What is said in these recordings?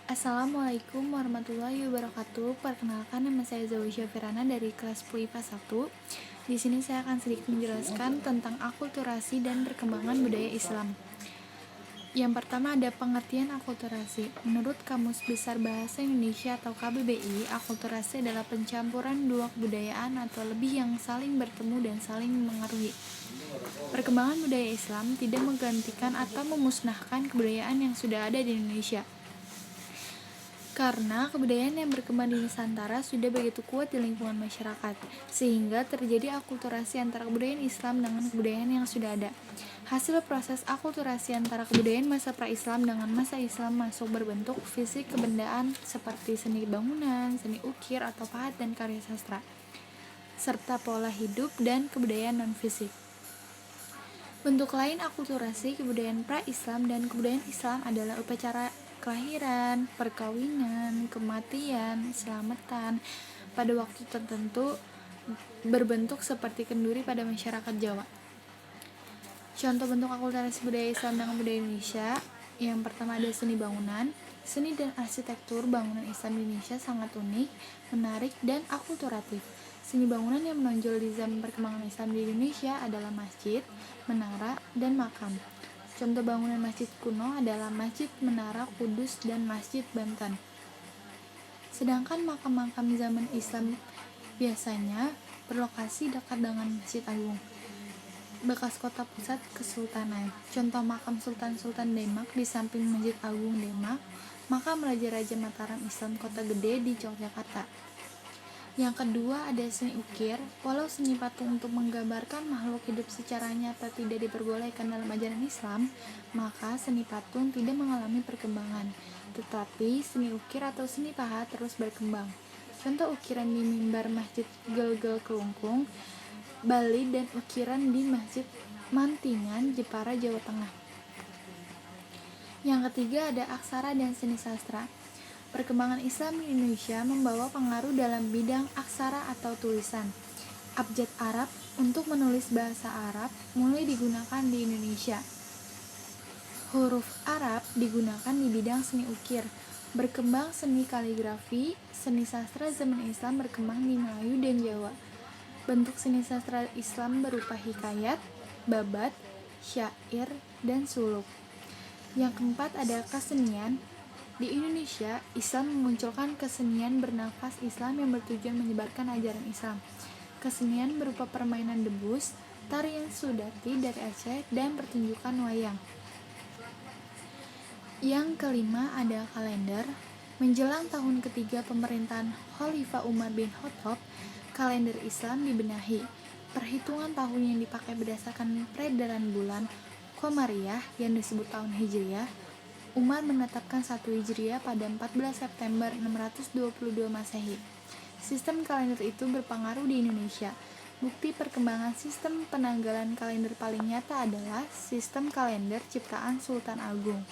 Assalamualaikum warahmatullahi wabarakatuh. Perkenalkan, nama saya Zawisya Firana dari kelas 10 IPA 1. Di sini saya akan sedikit menjelaskan tentang akulturasi dan perkembangan budaya Islam. Yang pertama ada pengertian akulturasi. Menurut Kamus Besar Bahasa Indonesia atau KBBI, akulturasi adalah pencampuran dua kebudayaan atau lebih yang saling bertemu dan saling mengaruhi. Perkembangan budaya Islam tidak menggantikan atau memusnahkan kebudayaan yang sudah ada di Indonesia. Karena kebudayaan yang berkembang di Nusantara sudah begitu kuat di lingkungan masyarakat, sehingga terjadi akulturasi antara kebudayaan Islam dengan kebudayaan yang sudah ada. Hasil proses akulturasi antara kebudayaan masa pra-Islam dengan masa Islam masuk berbentuk fisik kebendaan seperti seni bangunan, seni ukir atau pahat dan karya sastra, serta pola hidup dan kebudayaan non-fisik. Bentuk lain akulturasi kebudayaan pra-Islam dan kebudayaan Islam adalah upacara kelahiran, perkawinan, kematian, selamatan pada waktu tertentu berbentuk seperti kenduri pada masyarakat Jawa. Contoh bentuk akulturasi budaya Islam dengan budaya Indonesia, yang pertama ada seni bangunan. Seni dan arsitektur bangunan Islam di Indonesia sangat unik, menarik, dan akulturatif. Seni bangunan yang menonjol di zaman perkembangan Islam di Indonesia adalah masjid, menara, dan makam. Contoh bangunan masjid kuno adalah Masjid Menara Kudus dan Masjid Banten. Sedangkan makam-makam zaman Islam biasanya berlokasi dekat dengan Masjid Agung, bekas kota pusat kesultanan. Contoh makam Sultan-Sultan Demak di samping Masjid Agung Demak, makam Raja-Raja Mataram Islam Kota Gede di Yogyakarta. Yang kedua ada seni ukir. Walau seni patung untuk menggambarkan makhluk hidup secara nyata tidak diperbolehkan dalam ajaran Islam, maka seni patung tidak mengalami perkembangan. Tetapi seni ukir atau seni pahat terus berkembang. Contoh ukiran di mimbar Masjid Gelgel Kelungkung, Bali dan ukiran di Masjid Mantingan, Jepara, Jawa Tengah. Yang ketiga ada aksara dan seni sastra. Perkembangan Islam di Indonesia membawa pengaruh dalam bidang aksara atau tulisan. Abjad Arab untuk menulis bahasa Arab mulai digunakan di Indonesia. Huruf Arab digunakan di bidang seni ukir. Berkembang seni kaligrafi, seni sastra zaman Islam berkembang di Melayu dan Jawa. Bentuk seni sastra Islam berupa hikayat, babat, syair, dan suluk. Yang keempat ada kesenian. Di Indonesia, Islam memunculkan kesenian bernafas Islam yang bertujuan menyebarkan ajaran Islam. Kesenian berupa permainan debus, tarian Sudati dari Aceh, dan pertunjukan wayang. Yang kelima ada kalender. Menjelang tahun ketiga pemerintahan Khalifah Umar bin Khattab, kalender Islam dibenahi. Perhitungan tahun yang dipakai berdasarkan peredaran bulan Qamariyah yang disebut tahun Hijriyah. Umar menetapkan 1 Hijriah pada 14 September 622 Masehi. Sistem kalender itu berpengaruh di Indonesia. Bukti perkembangan sistem penanggalan kalender paling nyata adalah sistem kalender ciptaan Sultan Agung.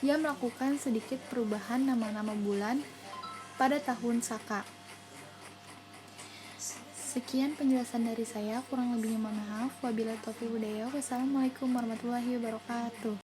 Ia melakukan sedikit perubahan nama-nama bulan pada tahun Saka. Sekian penjelasan dari saya, kurang lebihnya mohon maaf. Wabillahi taufiq wal hidayah. Wassalamualaikum warahmatullahi wabarakatuh.